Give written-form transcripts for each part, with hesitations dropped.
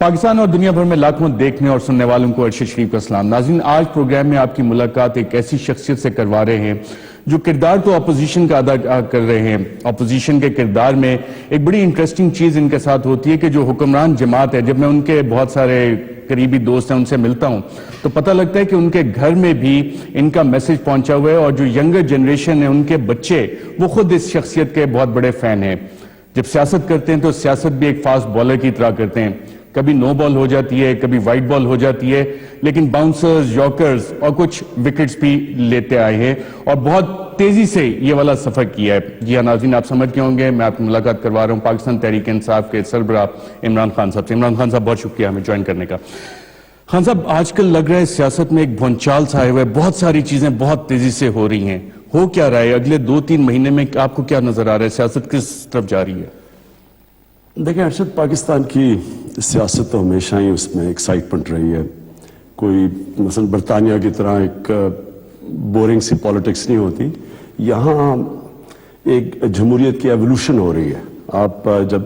پاکستان اور دنیا بھر میں لاکھوں دیکھنے اور سننے والوں کو ارشد شریف کا سلام۔ ناظرین، آج پروگرام میں آپ کی ملاقات ایک ایسی شخصیت سے کروا رہے ہیں جو کردار تو اپوزیشن کا ادا کر رہے ہیں۔ اپوزیشن کے کردار میں ایک بڑی انٹرسٹنگ چیز ان کے ساتھ ہوتی ہے کہ جو حکمران جماعت ہے، جب میں ان کے بہت سارے قریبی دوست ہیں ان سے ملتا ہوں تو پتہ لگتا ہے کہ ان کے گھر میں بھی ان کا میسج پہنچا ہوا ہے، اور جو ینگر جنریشن ہے، ان کے بچے، وہ خود اس شخصیت کے بہت بڑے فین ہیں۔ جب سیاست کرتے ہیں تو سیاست بھی ایک فاسٹ بالر کی طرح کرتے ہیں، کبھی نو بال ہو جاتی ہے، کبھی وائٹ بال ہو جاتی ہے، لیکن باؤنسرز، یارکرز اور کچھ وکٹس بھی لیتے آئے ہیں اور بہت تیزی سے یہ والا سفر کیا ہے۔ جی ہاں ناظرین، آپ سمجھ کے ہوں گے میں آپ کی ملاقات کروا رہا ہوں پاکستان تحریک انصاف کے سربراہ عمران خان صاحب سے۔ عمران خان صاحب، بہت شکریہ ہمیں جوائن کرنے کا۔ خان صاحب، آج کل لگ رہا ہے سیاست میں ایک بھونچال سا آیا ہوا ہے، بہت ساری چیزیں بہت تیزی سے ہو رہی ہیں، ہو کیا رہا ہے؟ اگلے 2-3 مہینے میں آپ کو کیا نظر آ رہا ہے؟ سیاست کس طرف جا رہی ہے؟ دیکھیں ارشد، پاکستان کی سیاست تو ہمیشہ ہی اس میں ایکسائٹمنٹ رہی ہے۔ کوئی مثلا برطانیہ کی طرح ایک بورنگ سی پالیٹکس نہیں ہوتی، یہاں ایک جمہوریت کی ایولیوشن ہو رہی ہے۔ آپ جب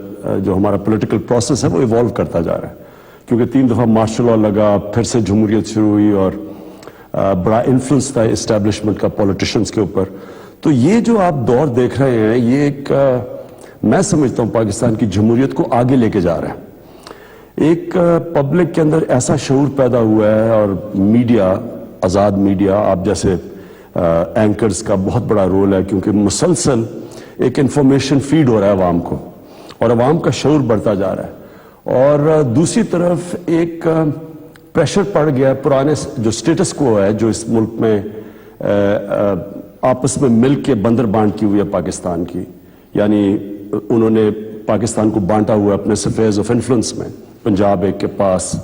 جو ہمارا پولیٹیکل پروسیس ہے وہ ایوالو کرتا جا رہا ہے، کیونکہ 3 دفعہ مارشل لاء لگا، پھر سے جمہوریت شروع ہوئی اور بڑا انفلوئنس تھا اسٹیبلشمنٹ کا پولیٹیشنز کے اوپر۔ تو یہ جو آپ دور دیکھ رہے ہیں، یہ ایک میں سمجھتا ہوں پاکستان کی جمہوریت کو آگے لے کے جا رہا ہے۔ ایک پبلک کے اندر ایسا شعور پیدا ہوا ہے، اور میڈیا، آزاد میڈیا، آپ جیسے اینکرز کا بہت بڑا رول ہے، کیونکہ مسلسل ایک انفارمیشن فیڈ ہو رہا ہے عوام کو، اور عوام کا شعور بڑھتا جا رہا ہے۔ اور دوسری طرف ایک پریشر پڑ گیا، پرانے جو سٹیٹس کو ہے، جو اس ملک میں آپس میں مل کے بندر بانٹ کی ہوئی ہے پاکستان کی، یعنی انہوں نے پاکستان کو بانٹا ہوا اپنے سفیئرز آف انفلوئنس میں، پنجاب ایک کے پاس،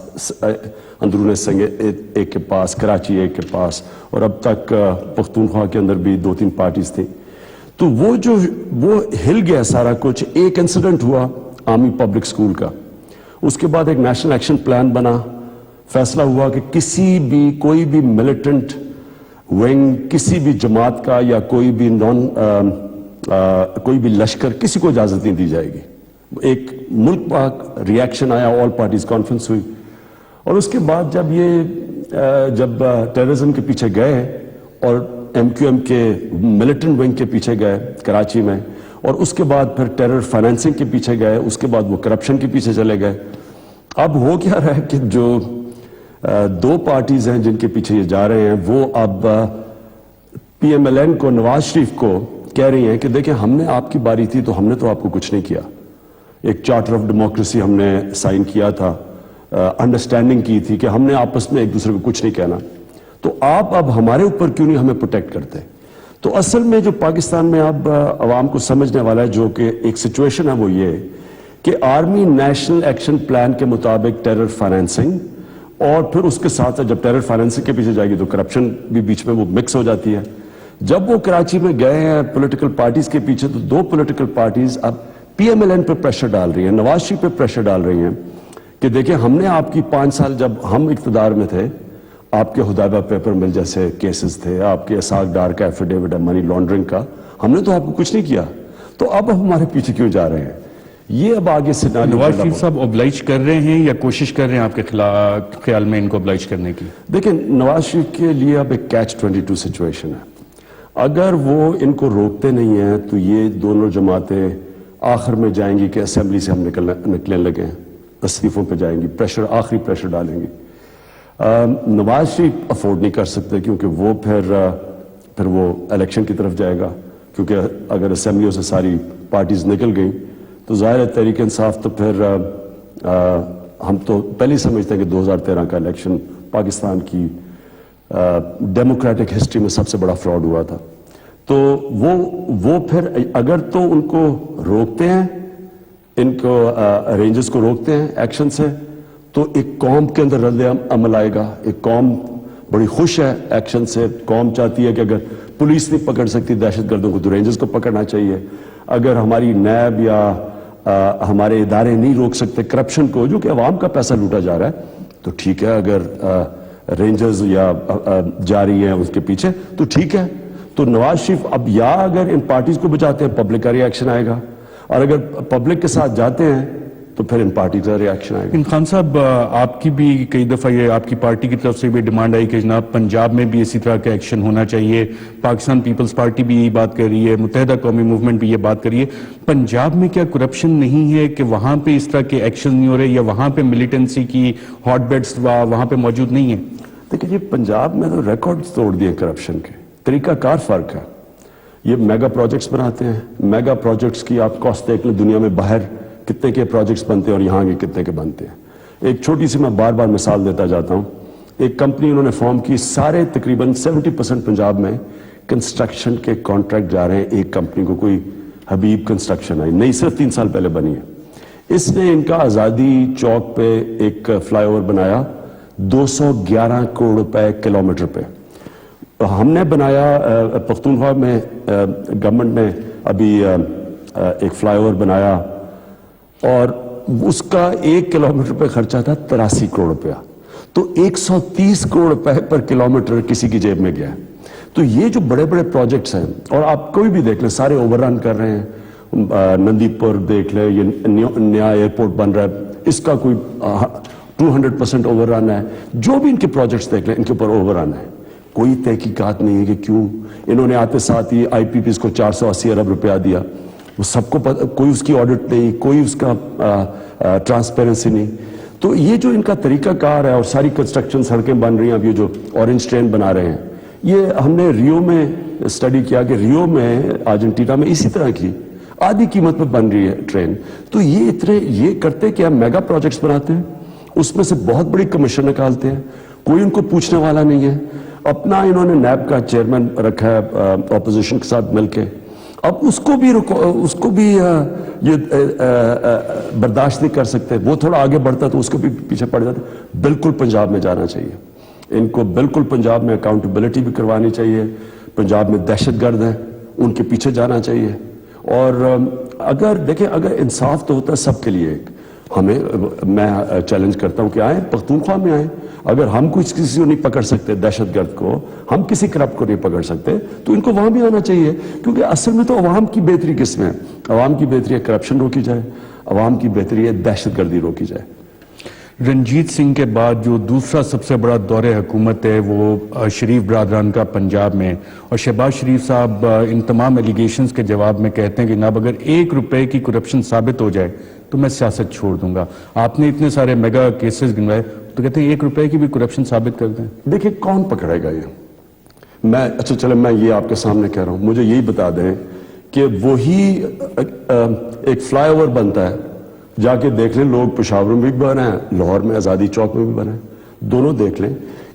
اندرون سنگ ایک کے پاس، کراچی ایک کے پاس، اور اب تک پختونخوا کے اندر بھی 2-3 پارٹیز تھیں۔ تو وہ ہل گیا سارا کچھ۔ ایک انسیڈنٹ ہوا آرمی پبلک سکول کا، اس کے بعد ایک نیشنل ایکشن پلان بنا، فیصلہ ہوا کہ کوئی بھی ملیٹنٹ ونگ، کسی بھی جماعت کا یا کوئی بھی لشکر، کسی کو اجازت نہیں دی جائے گی۔ ایک ملک پاک ریاکشن آیا، آل پارٹیز کانفرنس ہوئی، اور اس کے بعد جب ٹیررزم کے پیچھے گئے اور MQM کے ملیٹنٹ ونگ کے پیچھے گئے کراچی میں، اور اس کے بعد پھر ٹیرر فائنینسنگ کے پیچھے گئے، اس کے بعد وہ کرپشن کے پیچھے چلے گئے۔ اب ہو کیا رہا ہے کہ جو 2 پارٹیز ہیں جن کے پیچھے یہ جا رہے ہیں، وہ اب PMLN کو، نواز شریف کو کہہ رہی ہیں کہ دیکھیں، ہم نے آپ کی باری تھی تو ہم نے تو آپ کو کچھ نہیں کیا، ایک چارٹر آف ڈیموکریسی ہم نے سائن کیا تھا، انڈرسٹینڈنگ کی تھی کہ ہم نے آپس میں ایک دوسرے کو کچھ نہیں کہنا، تو آپ اب ہمارے اوپر کیوں نہیں ہمیں پروٹیکٹ کرتے؟ تو اصل میں جو پاکستان میں اب عوام کو سمجھنے والا ہے، جو کہ ایک سچویشن ہے، وہ یہ کہ آرمی نیشنل ایکشن پلان کے مطابق ٹیرر فائنینسنگ، اور پھر اس کے ساتھ جب ٹیرر فائنینسنگ کے پیچھے جائے گی تو کرپشن بھی بیچ میں وہ مکس ہو جاتی ہے۔ جب وہ کراچی میں گئے ہیں پولیٹیکل پارٹیز کے پیچھے، تو 2 پولیٹیکل پارٹیز اب PMLN پہ پریشر ڈال رہی ہیں، نواز شریف پہ پریشر ڈال رہی ہیں کہ دیکھیں، ہم نے آپ کی 5 سال جب ہم اقتدار میں تھے، آپ کے حدیبیہ پیپر مل جیسے کیسز تھے، آپ کے اسحاق ڈار کا ایفیڈیوٹ ہے منی لانڈرنگ کا، ہم نے تو آپ کو کچھ نہیں کیا، تو اب ہمارے پیچھے کیوں جا رہے ہیں؟ یہ اب آگے سے نواز شریف صاحب اوبلائج کر رہے ہیں یا کوشش کر رہے ہیں آپ کے خیال میں ان کو اوبلائج کرنے کی؟ دیکھیں، نواز شریف کے لیے اب ایک کیچ 22 سچویشن ہے۔ اگر وہ ان کو روکتے نہیں ہیں تو یہ دونوں جماعتیں آخر میں جائیں گی کہ اسمبلی سے ہم نکلنے لگے ہیں، استعفوں پہ جائیں گی، آخری پریشر ڈالیں گی۔ نواز شریف افورڈ نہیں کر سکتے، کیونکہ وہ پھر وہ الیکشن کی طرف جائے گا، کیونکہ اگر اسمبلیوں سے ساری پارٹیز نکل گئیں تو ظاہر ہے تحریک انصاف تو پھر ہم تو پہلے ہی سمجھتے ہیں کہ 2013 کا الیکشن پاکستان کی ڈیموکریٹک ہسٹری میں سب سے بڑا فراڈ ہوا تھا۔ تو وہ پھر اگر تو ان کو روکتے ہیں، ان کو رینجز کو روکتے ہیں ایکشن سے، تو ایک قوم کے اندر رد عمل آئے گا۔ ایک قوم بڑی خوش ہے ایکشن سے، قوم چاہتی ہے کہ اگر پولیس نہیں پکڑ سکتی دہشت گردوں کو تو رینجز کو پکڑنا چاہیے، اگر ہماری نیب یا ہمارے ادارے نہیں روک سکتے کرپشن کو، جو کہ عوام کا پیسہ لوٹا جا رہا ہے، تو ٹھیک ہے، اگر رینجرز یا جاری ہیں اس کے پیچھے تو ٹھیک ہے۔ تو نواز شریف اب یا اگر ان پارٹیز کو بچاتے ہیں، پبلک کا ری ایکشن آئے گا، اور اگر پبلک کے ساتھ جاتے ہیں تو پھر ان پارٹی کا ریاکشن آئے گا. لیکن خان صاحب آپ کی بھی کئی دفعہ یہ آپ کی پارٹی کی طرف سے بھی ڈیمانڈ آئی کہ جناب پنجاب میں بھی اسی طرح کا ایکشن ہونا چاہیے. پاکستان پیپلز پارٹی بھی یہی بات کر رہی ہے, متحدہ قومی موومنٹ بھی یہ بات کر رہی ہے. پنجاب میں کیا کرپشن نہیں ہے کہ وہاں پہ اس طرح کے ایکشن نہیں ہو رہے, یا وہاں پہ ملیٹنسی کی ہاٹ بیڈز وہاں پہ موجود نہیں ہیں؟ دیکھیں یہ پنجاب میں تو ریکارڈ توڑ دیے کرپشن کے. طریقہ کار فرق ہے. یہ میگا پروجیکٹس بناتے ہیں. میگا پروجیکٹس کی آپ کاسٹ دیکھ لیں, دنیا میں باہر کتنے کے پروجیکٹس بنتے ہیں اور یہاں کے کتنے کے بنتے ہیں. ایک چھوٹی سی میں بار بار مثال دیتا جاتا ہوں. ایک کمپنی انہوں نے فارم کی, سارے تقریباً 70% پنجاب میں کنسٹرکشن کے کانٹریکٹ جا رہے ہیں ایک کمپنی کو. کوئی حبیب کنسٹرکشن ہے, نئی صرف 3 سال پہلے بنی ہے. اس نے ان کا آزادی چوک پہ ایک فلائی اوور بنایا 211 کروڑ روپے کلومیٹر پہ. ہم نے بنایا پختونخوا میں, گورنمنٹ نے ابھی ایک فلائی اوور بنایا اور اس کا 1 کلومیٹر پہ خرچہ تھا 83 کروڑ روپیہ. تو 130 کروڑ روپے پر کلومیٹر کسی کی جیب میں گیا. تو یہ جو بڑے بڑے پروجیکٹس ہیں, اور آپ کوئی بھی دیکھ لیں سارے اوور رن کر رہے ہیں. نندی پور دیکھ لیں, یہ نیا ایئرپورٹ بن رہا ہے, اس کا کوئی 200% اوور رن ہے. جو بھی ان کے پروجیکٹس دیکھ لیں ان کے اوپر اوور رن ہے. کوئی تحقیقات نہیں ہے کہ کیوں. انہوں نے آتے ساتھ ہی آئی پی پیز کو 480 ارب روپیہ دیا. وہ سب کو کوئی اس کی آڈٹ نہیں, کوئی اس کا ٹرانسپیرنسی نہیں. تو یہ جو ان کا طریقہ کار ہے, اور ساری کنسٹرکشن سڑکیں بن رہی ہیں, اب یہ جو اورنج ٹرین بنا رہے ہیں, یہ ہم نے ریو میں اسٹڈی کیا کہ ریو میں ارجنٹینا میں اسی طرح کی آدھی قیمت پہ بن رہی ہے ٹرین. تو یہ کرتے کہ ہم میگا پروجیکٹس بناتے ہیں, اس میں سے بہت بڑی کمیشن نکالتے ہیں, کوئی ان کو پوچھنے والا نہیں ہے. اپنا انہوں نے نیب کا چیئرمین رکھا ہے اپوزیشن کے ساتھ مل کے. اب اس کو بھی یہ برداشت نہیں کر سکتے. وہ تھوڑا آگے بڑھتا تو اس کو بھی پیچھے پڑ جاتا. بالکل پنجاب میں جانا چاہیے ان کو. بالکل پنجاب میں اکاؤنٹیبلٹی بھی کروانی چاہیے. پنجاب میں دہشت گرد ہیں, ان کے پیچھے جانا چاہیے. اور اگر دیکھیں, اگر انصاف تو ہوتا ہے سب کے لیے. ایک میں چیلنج کرتا ہوں کہ آئیں پختونخوا میں آئیں. اگر ہم کسی کو نہیں پکڑ سکتے, دہشت گرد کو, ہم کسی کرپٹ کو نہیں پکڑ سکتے, تو ان کو وہاں بھی آنا چاہیے. کیونکہ اصل میں تو عوام کی بہتری کس میں ہے؟ عوام کی بہتری ہے کرپشن روکی جائے, عوام کی بہتری ہے دہشت گردی روکی جائے. رنجیت سنگھ کے بعد جو دوسرا سب سے بڑا دور حکومت ہے وہ شریف برادران کا پنجاب میں, اور شہباز شریف صاحب ان تمام ایلیگیشنز کے جواب میں کہتے ہیں کہ جناب اگر 1 روپے کی کرپشن ثابت ہو جائے تو میں سیاست چھوڑ دوں گا. آپ نے اتنے سارے میگا کیسز گنوائے, تو کہتے ہیں 1 روپے کی بھی کرپشن ثابت کر دیں. دیکھیں کون پکڑے گا یہ. اچھا چلے میں یہ آپ کے سامنے کہہ رہا ہوں, مجھے یہی بتا دیں کہ وہی ایک فلائی اوور بنتا ہے, جا کے دیکھ لیں, لوگ پشاور میں بھی بنے ہیں, لاہور میں آزادی چوک میں بھی بنے ہیں, دونوں دیکھ لیں.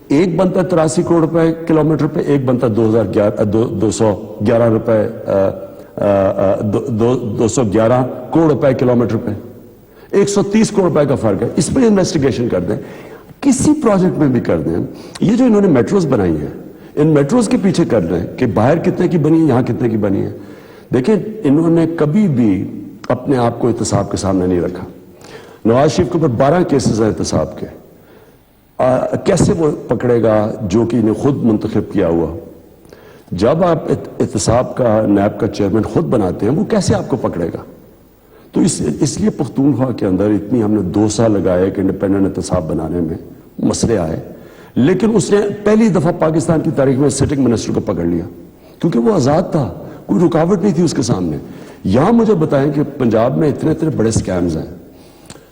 ایک بنتا 83 کروڑ روپے کلومیٹر پہ, ایک بنتا 211 روپے 211 کروڑ روپے کلومیٹر پہ. 130 کروڑ روپے کا فرق ہے. اس پہ انویسٹیگیشن کر دیں, کسی پروجیکٹ میں بھی کر دیں. یہ جو انہوں نے میٹروز بنائی ہیں, ان میٹروز کے پیچھے کر دیں کہ باہر کتنے کی بنی ہے, یہاں کتنے کی بنی ہے. دیکھیں انہوں نے کبھی بھی اپنے آپ کو احتساب کے سامنے نہیں رکھا. نواز شریف کے اوپر 12 کیسز ہیں احتساب کے. کیسے وہ پکڑے گا جو کہ انہیں خود منتخب کیا ہوا؟ جب آپ احتساب کا نیب کا چیئرمین خود بناتے ہیں, وہ کیسے آپ کو پکڑے گا؟ تو اس لیے پختونخوا کے اندر اتنی ہم نے 2 سال لگائے کہ انڈیپینڈنٹ احتساب بنانے میں مسئلے آئے. لیکن اس نے پہلی دفعہ پاکستان کی تاریخ میں سٹنگ منسٹر کو پکڑ لیا, کیونکہ وہ آزاد تھا, کوئی رکاوٹ نہیں تھی اس کے سامنے. یہاں مجھے بتائیں کہ پنجاب میں اتنے بڑے سکیمز ہیں.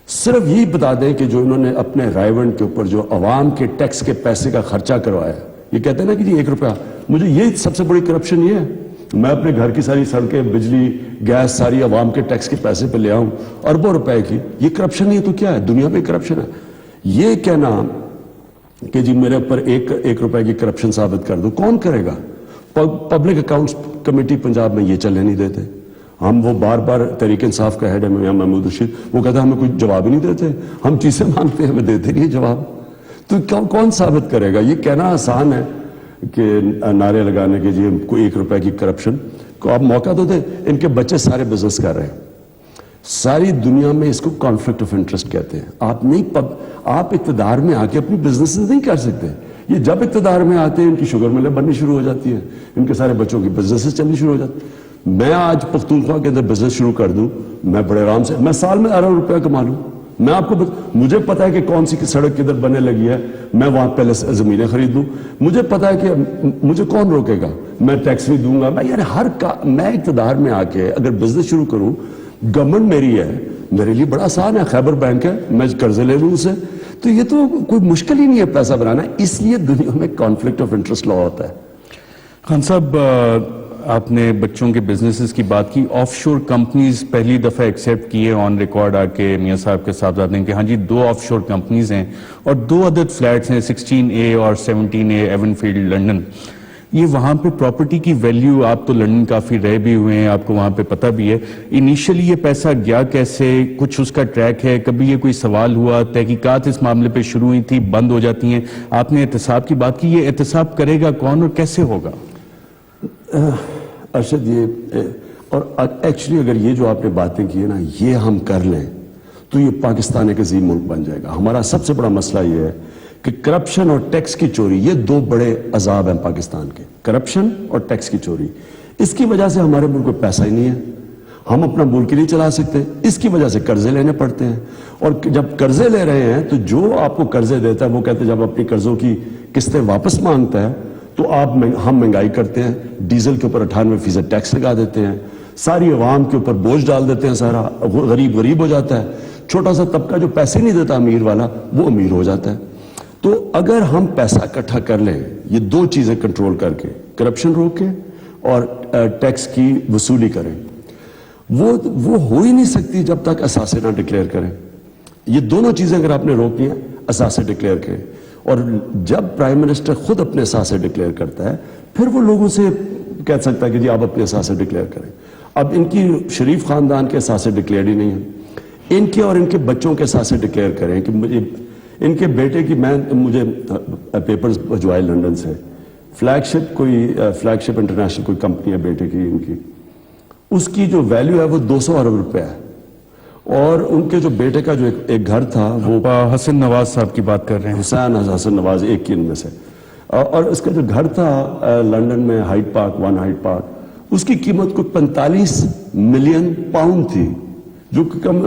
صرف یہی بتا دیں کہ جو انہوں نے اپنے رائیونٹ کے اوپر جو عوام کے ٹیکس کے پیسے کا خرچہ کروایا, یہ کہتے ہیں نا کہ جی 1 روپیہ, مجھے یہ سب سے بڑی کرپشن یہ ہے. میں اپنے گھر کی ساری سڑکیں, بجلی, گیس ساری عوام کے ٹیکس کے پیسے پہ لے آؤں, اربوں روپے کی. یہ کرپشن نہیں ہے تو کیا ہے؟ دنیا میں کرپشن ہے. یہ کہنا کہ جی میرے اوپر 1 روپے کی کرپشن ثابت کر دو, کون کرے گا؟ پبلک اکاؤنٹس کمیٹی پنجاب میں یہ چلنے نہیں دیتے. ہم وہ بار بار تحریک انصاف کا ہیڈ ہے میاں محمود رشید, وہ کہتا ہے ہمیں کوئی جواب ہی نہیں دیتے, ہم چیزیں مانگتے ہیں ہمیں دیتے نہیں جواب. تو کون ثابت کرے گا؟ یہ کہنا آسان ہے کہ نعرے لگانے کے جی کوئی 1 روپے کی کرپشن کو آپ موقع تو دیں. ان کے بچے سارے بزنس کر رہے ہیں, ساری دنیا میں اس کو کانفلکٹ آف انٹرسٹ کہتے ہیں. آپ اقتدار میں آ کے اپنی بزنس نہیں کر سکتے. یہ جب اقتدار میں آتے ہیں ان کی شوگر ملیں بننی شروع ہو جاتی ہے, ان کے سارے بچوں کی بزنس چلنی شروع ہو جاتی. میں آج پختونخوا کے اندر بزنس شروع کر دوں, میں بڑے آرام سے, میں سال میں ارب روپیہ کما لوں. میں آپ کو مجھے پتا ہے کہ کون سی سڑک کدھر بننے لگی ہے, میں وہاں پہلے زمینیں خرید لوں. مجھے پتا ہے کہ مجھے کون روکے گا, میں ٹیکس بھی دوں گا. میں یار میں اقتدار میں آ کے اگر بزنس شروع کروں, گورنمنٹ میری ہے, میرے لیے بڑا آسان ہے, خیبر بینک ہے, میں قرضے لے لوں اسے. تو یہ تو کوئی مشکل ہی نہیں ہے پیسہ بنانا. اس لیے دنیا میں کانفلکٹ آف انٹرسٹ لا ہوتا ہے. خان صاحب, آپ نے بچوں کے بزنسز کی بات کی. آف شور کمپنیز پہلی دفعہ ایکسیپٹ کیے آن ریکارڈ آ کے میاں صاحب کے صاحبزادے کہ ہاں جی 2 آف شور کمپنیز ہیں اور 2 عدد فلیٹس ہیں, 16A اور 17A ایون فیلڈ لنڈن. یہ وہاں پہ پراپرٹی کی ویلیو, آپ تو لنڈن کافی رہ بھی ہوئے ہیں, آپ کو وہاں پہ پتہ بھی ہے, انیشلی یہ پیسہ گیا کیسے, کچھ اس کا ٹریک ہے, کبھی یہ کوئی سوال ہوا, تحقیقات اس معاملے پہ شروع ہوئی تھی, بند ہو جاتی ہیں. آپ نے احتساب کی بات کی, یہ احتساب کرے گا کون اور کیسے ہوگا؟ ارشد, یہ اور ایکچولی اگر یہ جو آپ نے باتیں کی ہیں نا, یہ ہم کر لیں تو یہ پاکستان ایک عظیم ملک بن جائے گا. ہمارا سب سے بڑا مسئلہ یہ ہے کہ کرپشن اور ٹیکس کی چوری, یہ 2 بڑے عذاب ہیں پاکستان کے, کرپشن اور ٹیکس کی چوری. اس کی وجہ سے ہمارے ملک میں پیسہ ہی نہیں ہے, ہم اپنا ملک ہی نہیں چلا سکتے. اس کی وجہ سے قرضے لینے پڑتے ہیں, اور جب قرضے لے رہے ہیں تو جو آپ کو قرضے دیتا ہے وہ کہتے ہیں, جب اپنی قرضوں کی قسطیں واپس مانگتا ہے تو ہم مہنگائی کرتے ہیں, ڈیزل کے اوپر 98% ٹیکس لگا دیتے ہیں, ساری عوام کے اوپر بوجھ ڈال دیتے ہیں, سارا غریب ہو جاتا ہے. چھوٹا سا طبقہ جو پیسے نہیں دیتا امیر والا, وہ امیر ہو جاتا ہے. تو اگر ہم پیسہ اکٹھا کر لیں, یہ 2 چیزیں کنٹرول کر کے, کرپشن روک کے اور ٹیکس کی وصولی کریں, وہ ہو ہی نہیں سکتی جب تک اثاثے نہ ڈکلیئر کریں. یہ دونوں چیزیں اگر آپ نے روکی ہیں, اثاثے ڈکلیئر کریں, اور جب پرائم منسٹر خود اپنے اثاثے ڈکلیئر کرتا ہے پھر وہ لوگوں سے کہہ سکتا ہے کہ جی آپ اپنے اثاثے ڈکلیئر کریں. اب ان کی شریف خاندان کے اثاثے ڈکلیئر ہی نہیں ہیں, ان کے اور ان کے بچوں کے اثاثے ڈکلیئر کریں کہ مجھے ان کے بیٹے کی, مجھے پیپرز بھجوائے لنڈن سے, فلیگ شپ انٹرنیشنل کوئی کمپنی ہے بیٹے کی ان کی, اس کی جو ویلیو ہے وہ 200 ارب روپے ہے. اور ان کے جو بیٹے کا جو ایک گھر تھا, وہ حسن نواز صاحب کی بات کر رہے ہیں, حسن نواز ایک کی ان میں سے, اور اس کا جو گھر تھا لنڈن میں ہائیڈ پارک, اس کی قیمت کو 45 ملین پاؤنڈ تھی, جو کم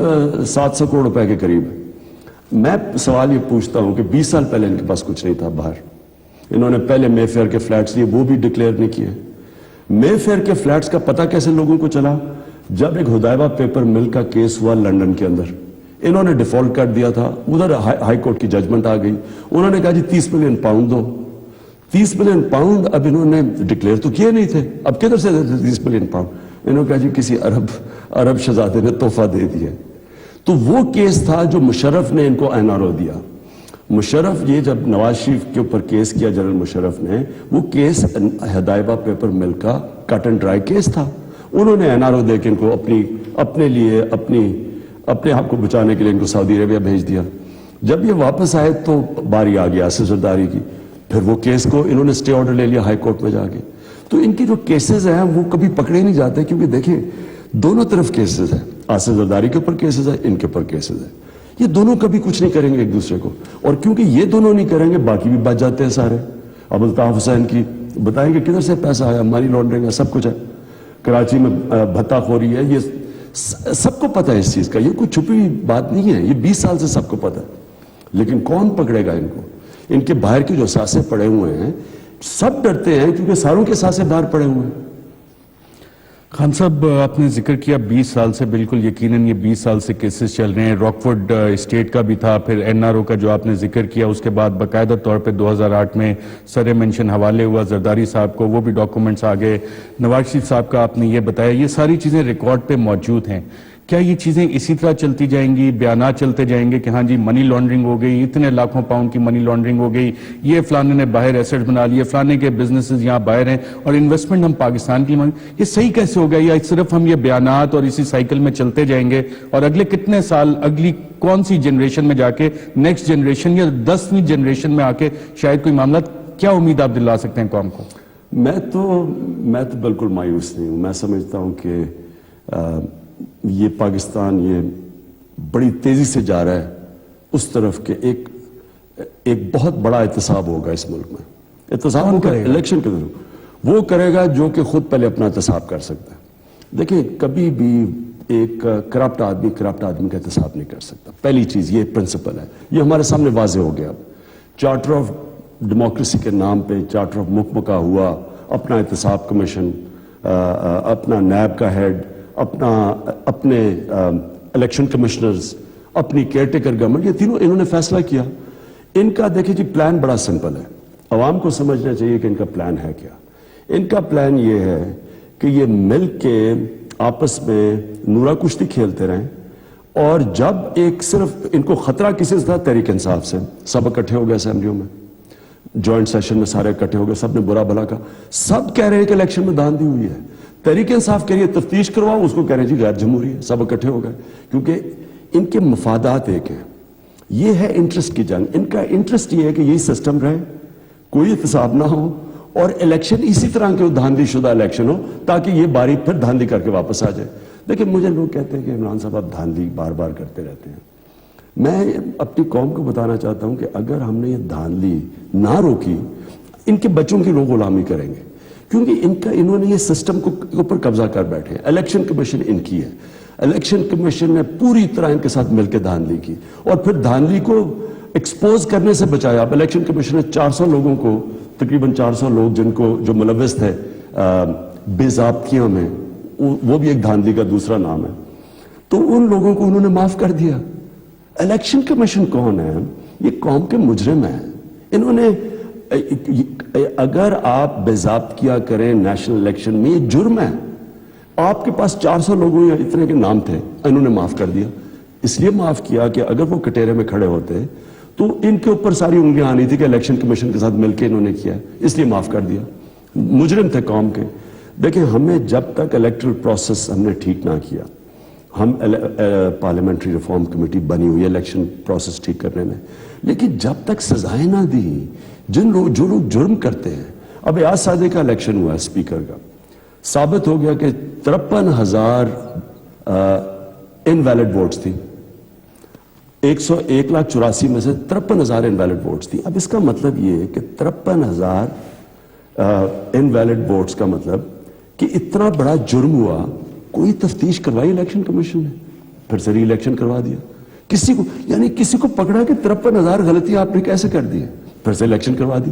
700 کروڑ روپے کے قریب ہے. میں سوال یہ پوچھتا ہوں کہ 20 سال پہلے ان کے پاس کچھ نہیں تھا باہر, انہوں نے پہلے مے فیئر کے فلیٹس لیے, وہ بھی ڈکلیئر نہیں کیے. مے فیئر کے فلیٹس کا پتہ کیسے لوگوں کو چلا؟ جب ایک ہدایبہ پیپر مل کا کیس ہوا لنڈن کے اندر, انہوں نے ڈیفالٹ کر دیا تھا, ادھر ہائی کورٹ کی ججمنٹ آ گئی, انہوں نے کہا جی 30 ملین پاؤنڈ دو. 30 ملین پاؤنڈ اب انہوں نے ڈکلیئر تو کیے نہیں تھے, اب کدھر سے 30 ملین پاؤنڈ؟ انہوں نے کہا جی کسی عرب شہزادے نے تحفہ دے دیا. تو وہ کیس تھا جو مشرف نے ان کو NRO دیا. مشرف, یہ جب نواز شریف کے اوپر کیس کیا جنرل مشرف نے, وہ کیس ہدایبہ پیپر مل کا کٹ اینڈ ڈرائی کیس تھا. انہوں نے NRO دے کے ان کو اپنے لیے اپنے آپ کو بچانے کے لیے ان کو سعودی عربیہ بھیج دیا. جب یہ واپس آئے تو باری آ گیا آصف زرداری کی, پھر وہ کیس کو انہوں نے اسٹے آرڈر لے لیا ہائی کورٹ میں جا کے. تو ان کی جو کیسز ہیں وہ کبھی پکڑے نہیں جاتے, کیونکہ دیکھیں دونوں طرف کیسز ہیں, آصف زرداری کے اوپر کیسز ہیں, ان کے اوپر کیسز ہیں. یہ دونوں کبھی کچھ نہیں کریں گے ایک دوسرے کو, اور کیونکہ یہ دونوں نہیں کریں گے باقی بھی بچ جاتے ہیں سارے. اب الطاف حسین کی بتائیں گے کدھر سے پیسہ آیا, منی لانڈرنگ ہے, سب کچھ ہے. کراچی میں بھتہ خوری ہے, یہ سب کو پتہ ہے اس چیز کا, یہ کوئی چھپی بات نہیں ہے, یہ 20 سال سے سب کو پتہ ہے. لیکن کون پکڑے گا ان کو؟ ان کے باہر کے جو ساسے پڑے ہوئے ہیں, سب ڈرتے ہیں کیونکہ ساروں کے ساسے باہر پڑے ہوئے ہیں. خان صاحب, آپ نے ذکر کیا 20 سال سے, بالکل یقیناً یہ 20 سال سے کیسز چل رہے ہیں. راکفورڈ اسٹیٹ کا بھی تھا, پھر NRO کا جو آپ نے ذکر کیا, اس کے بعد باقاعدہ طور پہ 2008 میں سر مینشن حوالے ہوا زرداری صاحب کو, وہ بھی ڈاکومنٹس آ گئے. نواز شریف صاحب کا آپ نے یہ بتایا, یہ ساری چیزیں ریکارڈ پہ موجود ہیں. کیا یہ چیزیں اسی طرح چلتی جائیں گی, بیانات چلتے جائیں گے کہ ہاں جی منی لانڈرنگ ہو گئی, اتنے لاکھوں پاؤنڈ کی منی لانڈرنگ ہو گئی, یہ فلانے نے باہر ایسٹ بنا لیے, فلانے کے بزنسز یہاں باہر ہیں اور انویسٹمنٹ ہم پاکستان کی یہ صحیح کیسے ہو گیا؟ یا صرف ہم یہ بیانات اور اسی سائیکل میں چلتے جائیں گے, اور اگلے کتنے سال, اگلی کون سی جنریشن میں جا کے, نیکسٹ جنریشن یا 10ویں جنریشن میں آ کے شاید کوئی معاملات, کیا امید آپ دلا سکتے ہیں قوم کو؟ میں تو بالکل مایوس نہیں ہوں. میں سمجھتا ہوں کہ یہ پاکستان یہ بڑی تیزی سے جا رہا ہے اس طرف کہ ایک بہت بڑا احتساب ہوگا اس ملک میں. احتساب ہوگا الیکشن کے دوران, وہ کرے گا جو کہ خود پہلے اپنا احتساب کر سکتا ہے. دیکھیں کبھی بھی ایک کرپٹ آدمی کا احتساب نہیں کر سکتا. پہلی چیز یہ پرنسپل ہے, یہ ہمارے سامنے واضح ہو گیا. چارٹر آف ڈیموکریسی کے نام پہ چارٹر آف مکمکہ ہوا, اپنا احتساب کمیشن, اپنا نیب کا ہیڈ, اپنے الیکشن کمشنرز, اپنی کیئر ٹیکر گورنمنٹ, یہ تینوں انہوں نے فیصلہ کیا. ان کا دیکھیں جی پلان بڑا سمپل ہے, عوام کو سمجھنا چاہیے کہ ان کا پلان ہے کیا. ان کا پلان یہ ہے کہ یہ مل کے آپس میں نورا کشتی کھیلتے رہیں, اور جب ایک صرف ان کو خطرہ کسی سے تھا, تحریک انصاف سے, سب اکٹھے ہو گئے اسمبلیوں میں, جوائنٹ سیشن میں سارے اکٹھے ہو گئے, سب نے برا بھلا کہا, سب کہہ رہے ہیں کہ الیکشن میں دھاندلی ہوئی ہے. تحریک انصاف کہہ رہی ہے تفتیش کرواؤ, اس کو کہہ رہے ہیں جی غیر جمہوری ہے. سب اکٹھے ہو گئے کیونکہ ان کے مفادات ایک ہیں. یہ ہے انٹرسٹ کی جنگ. ان کا انٹرسٹ یہ ہے کہ یہی سسٹم رہے, کوئی احتساب نہ ہو, اور الیکشن اسی طرح کے دھاندلی شدہ الیکشن ہو تاکہ یہ باری پھر دھاندلی کر کے واپس آ جائے. لیکن مجھے لوگ کہتے ہیں کہ عمران صاحب آپ دھاندلی بار بار کرتے رہتے ہیں. میں اپنی قوم کو بتانا چاہتا ہوں کہ اگر ہم نے یہ دھاندلی نہ روکی, ان کے بچوں کی لوگ غلامی کریں گے, کیونکہ انہوں نے یہ سسٹم کو اوپر قبضہ کر بیٹھے. الیکشن کمیشن ان کی ہے, الیکشن کمیشن نے پوری طرح ان کے ساتھ مل کے دھاندلی کی, اور پھر دھاندلی کو ایکسپوز کرنے سے بچایا. اب الیکشن کمیشن نے 400 لوگوں کو, تقریباً 400 لوگ جو ملوث تھے بے ضابطگیوں میں, وہ بھی ایک دھاندلی کا دوسرا نام ہے, تو ان لوگوں کو انہوں نے معاف کر دیا. الیکشن کمیشن کون ہے؟ یہ قوم کے مجرم ہیں. انہوں نے, اگر آپ بے ضابطگیاں کریں نیشنل الیکشن میں, یہ جرم ہے. آپ کے پاس 400 لوگوں یا اتنے کے نام تھے, انہوں نے معاف کر دیا. اس لیے معاف کیا کہ اگر وہ کٹہرے میں کھڑے ہوتے تو ان کے اوپر ساری انگلیاں آنی تھی کہ الیکشن کمیشن کے ساتھ مل کے انہوں نے کیا, اس لیے معاف کر دیا. مجرم تھے قوم کے. دیکھیں ہمیں جب تک الیکٹرل پروسیس ہم نے ٹھیک نہ کیا, ہم پارلیمنٹری ریفارم کمیٹی بنی ہوئی ہے الیکشن پروسیس ٹھیک کرنے میں, لیکن جب تک سزائیں نہ دی جو لوگ جرم کرتے ہیں. اب ایاز صادق کا الیکشن ہوا ہے اسپیکر کا, ثابت ہو گیا کہ 53,000 انویلڈ ووٹس تھی, 1,84,000 میں سے 53,000 انویلڈ ووٹس تھی. اب اس کا مطلب یہ ہے کہ 53,000 انویلڈ ووٹس کا مطلب کہ اتنا بڑا جرم ہوا, کوئی تفتیش کروائی الیکشن کمیشن نے, پھر سے ری الیکشن کروا دیا. کسی کو پکڑا کہ 53,000 غلطیاں آپ نے کیسے کر دی, پھر سے الیکشن کروا دی.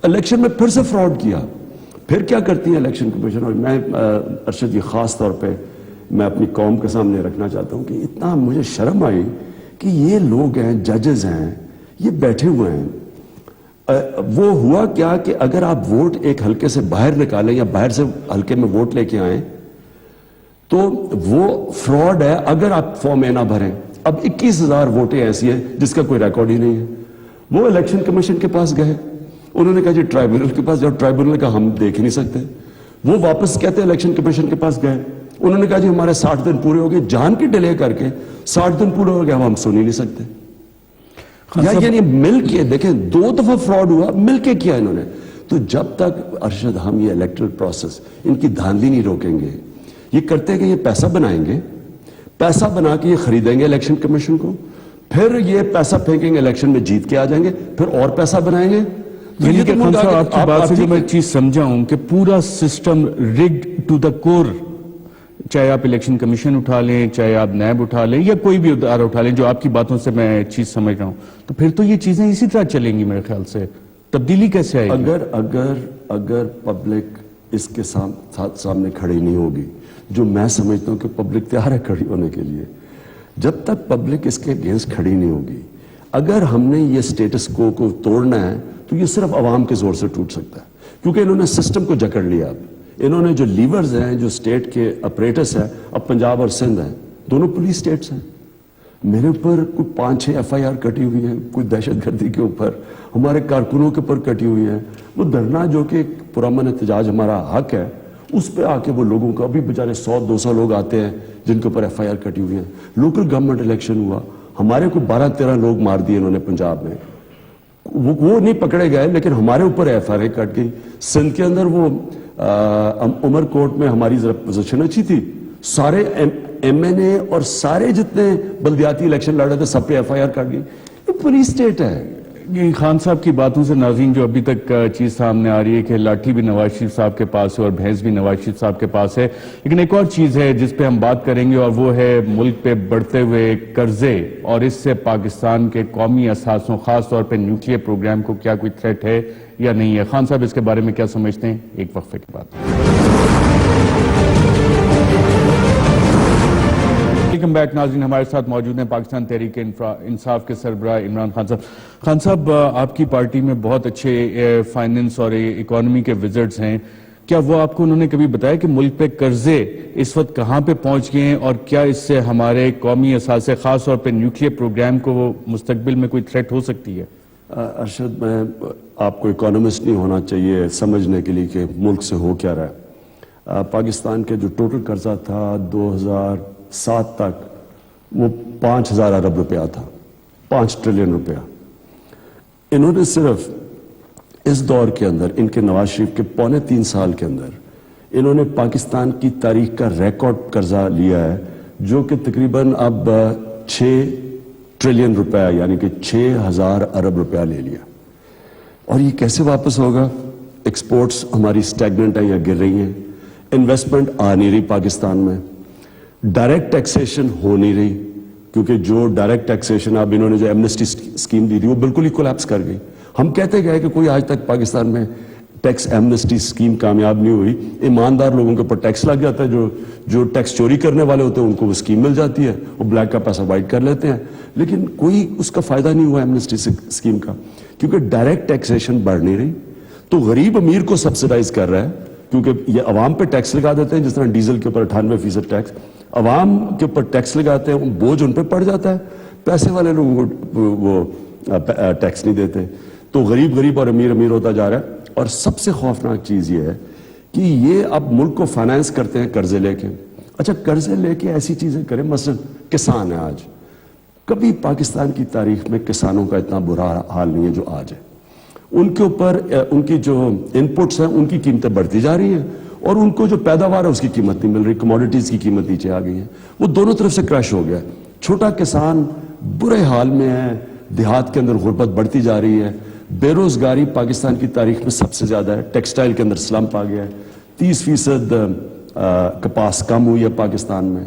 الیکشن میں پھر سے فراڈ کیا. پھر کیا کرتی ہے الیکشن کمیشن؟ اور میں ارشد یہ خاص طور پہ میں اپنی قوم کے سامنے رکھنا چاہتا ہوں کہ اتنا مجھے شرم آئی کہ یہ لوگ ہیں, ججز ہیں, یہ بیٹھے ہوئے ہیں. وہ ہوا کیا کہ اگر آپ ووٹ ایک حلقے سے باہر نکالیں یا باہر سے حلقے میں ووٹ لے کے آئیں تو وہ فراڈ ہے اگر آپ فارم اے نہ بھریں. اب 21,000 ووٹیں ایسی ہیں جس کا کوئی ریکارڈ ہی نہیں ہے. وہ الیکشن کمیشن کے پاس گئے, انہوں نے کہا جی ٹرائبونل کے پاس جاؤ. ٹرائبونل نے کہا ہم دیکھ ہی نہیں سکتے. وہ واپس کہتے الیکشن کمیشن کے پاس گئے, انہوں نے کہا جی ہمارے 60 دن پورے ہو گئے. جان کے ڈیلے کر کے 60 دن پورے ہو گئے, ہم سن ہی نہیں سکتے. یعنی مل کے دیکھیں 2 دفعہ فراڈ ہوا, مل کے کیا انہوں نے. تو جب تک ارشد ہم یہ الیکٹرل پروسیس ان کی دھاندلی نہیں روکیں گے, یہ کرتے کہ یہ پیسہ بنائیں گے, پیسہ بنا کے یہ خریدیں گے الیکشن کمیشن کو, پھر یہ پیسہ پھینکیں گے الیکشن میں جیت کے آ جائیں گے, پھر اور پیسہ بنائیں گے. یعنی کہ خان صاحب آپ کی بات سے جو میں چیز سمجھا ہوں کہ پورا سسٹم rigged ٹو دا کور, چاہے آپ الیکشن کمیشن اٹھا لیں, چاہے آپ نیب اٹھا لیں, یا کوئی بھی ادارہ اٹھا لیں, جو آپ کی باتوں سے میں چیز سمجھ رہا ہوں, تو پھر تو یہ چیزیں اسی طرح چلیں گی میرے خیال سے. تبدیلی کیسے آئے گی؟ اگر پبلک اس کے سامنے کھڑی نہیں ہوگی, جو میں سمجھتا ہوں کہ پبلک تیار ہے کھڑی ہونے کے لیے, جب تک پبلک اس کے اگینسٹ کھڑی نہیں ہوگی, اگر ہم نے یہ سٹیٹس کو توڑنا ہے تو یہ صرف عوام کے زور سے ٹوٹ سکتا ہے. کیونکہ انہوں نے سسٹم کو جکڑ لیا. اب انہوں نے جو لیورز ہیں, جو اسٹیٹ کے اپریٹس ہیں, اب پنجاب اور سندھ ہیں, دونوں پولیس اسٹیٹس ہیں. میرے اوپر کوئی 5-6 FIR کٹی ہوئی ہیں, کوئی دہشت گردی کے اوپر, ہمارے کارکنوں کے اوپر کٹی ہوئی ہیں. وہ دھرنا جو کہ پرامن احتجاج ہمارا حق ہے, اس پہ آ کے وہ لوگوں کو, ابھی بےچارے 100-200 لوگ آتے ہیں جن کے اوپر FIR کٹی ہوئی ہیں. لوکل گورنمنٹ الیکشن ہوا, ہمارے کو 12-13 لوگ مار دیے انہوں نے پنجاب میں. وہ نہیں پکڑے گئے لیکن ہمارے اوپر FIR کٹ گئی. سندھ کے اندر وہ عمر کوٹ میں ہماری ذرا پوزیشن اچھی تھی, سارے MNA اور سارے جتنے بلدیاتی الیکشن لڑ رہے تھے سب پہ FIR کٹ گئی. یہ پولیس اسٹیٹ ہے. خان صاحب کی باتوں سے ناظرین جو ابھی تک چیز سامنے آ رہی ہے کہ لاٹھی بھی نواز شریف صاحب کے پاس ہے اور بھینس بھی نواز شریف صاحب کے پاس ہے، لیکن ایک اور چیز ہے جس پہ ہم بات کریں گے اور وہ ہے ملک پہ بڑھتے ہوئے قرضے اور اس سے پاکستان کے قومی اثاثوں خاص طور پہ نیوکلیئر پروگرام کو کیا کوئی تھریٹ ہے یا نہیں ہے۔ خان صاحب اس کے بارے میں کیا سمجھتے ہیں؟ ایک وقفے کے بعد۔ ویلکم بیک ناظرین، ہمارے ساتھ موجود ہیں پاکستان تحریک انصاف کے سربراہ عمران خان صاحب۔ خان صاحب، آپ کی پارٹی میں بہت اچھے فائننس اور اکانومی کے وزٹس ہیں، کیا وہ آپ کو انہوں نے کبھی بتایا کہ ملک پہ قرضے اس وقت کہاں پہ پہنچ گئے ہیں اور کیا اس سے ہمارے قومی اثاثے خاص طور پہ نیوکلیئر پروگرام کو وہ مستقبل میں کوئی تھریٹ ہو سکتی ہے؟ ارشد، میں آپ کو اکانومسٹ نہیں ہونا چاہیے سمجھنے کے لیے کہ ملک سے ہو کیا رہا ہے۔ پاکستان کے جو ٹوٹل قرضہ تھا 2007 تک وہ 5,000 ارب روپیہ تھا، 5 ٹریلین روپیہ۔ انہوں نے صرف اس دور کے اندر، ان کے نواز شریف کے 3.25 سال کے اندر، انہوں نے پاکستان کی تاریخ کا ریکارڈ قرضہ لیا ہے جو کہ تقریباً اب 6 ٹریلین روپیہ یعنی کہ 6,000 ارب روپیہ لے لیا۔ اور یہ کیسے واپس ہوگا؟ ایکسپورٹس ہماری سٹیگننٹ ہیں یا گر رہی ہیں، انویسٹمنٹ آ نہیں رہی پاکستان میں، ڈائریکٹ ٹیکسیشن ہو نہیں رہی کیونکہ جو ڈائریکٹ ٹیکسیشن اب انہوں نے جو ایمنسٹی اسکیم دی تھی وہ بالکل ہی کولیپس کر گئی۔ ہم کہتے گئے کہ کوئی آج تک پاکستان میں ٹیکس ایمنسٹی اسکیم کامیاب نہیں ہوئی، ایماندار لوگوں کے اوپر ٹیکس لگ جاتا ہے، جو ٹیکس چوری کرنے والے ہوتے ہیں ان کو وہ اسکیم مل جاتی ہے، وہ بلیک کا پیسہ وائٹ کر لیتے ہیں، لیکن کوئی اس کا فائدہ نہیں ہوا ایمنسٹی اسکیم کا کیونکہ ڈائریکٹ ٹیکسیشن بڑھ نہیں رہی۔ تو غریب امیر کو سبسڈائز کر رہا ہے کیونکہ یہ عوام پہ ٹیکس لگا دیتے ہیں، جس طرح ڈیزل کے اوپر 98% ٹیکس عوام کے اوپر ٹیکس لگاتے ہیں، بوجھ ان پہ پڑ جاتا ہے، پیسے والے لوگوں کو وہ ٹیکس نہیں دیتے، تو غریب اور امیر ہوتا جا رہا ہے۔ اور سب سے خوفناک چیز یہ ہے کہ یہ اب ملک کو فائنانس کرتے ہیں قرضے لے کے۔ اچھا، قرضے لے کے ایسی چیزیں کریں، مثلا کسان ہے، آج کبھی پاکستان کی تاریخ میں کسانوں کا اتنا برا حال نہیں ہے جو آج ہے۔ ان کے اوپر ان کی جو انپٹس ہیں ان کی قیمتیں بڑھتی جا رہی ہیں اور ان کو جو پیداوار ہے اس کی قیمت نہیں مل رہی، کموڈیٹیز کی قیمت نیچے آ گئی ہے، وہ دونوں طرف سے کریش ہو گیا ہے۔ چھوٹا کسان برے حال میں ہے، دیہات کے اندر غربت بڑھتی جا رہی ہے، بے روزگاری پاکستان کی تاریخ میں سب سے زیادہ ہے، ٹیکسٹائل کے اندر سلمپ آ گیا ہے، 30% کپاس کم ہوئی ہے پاکستان میں،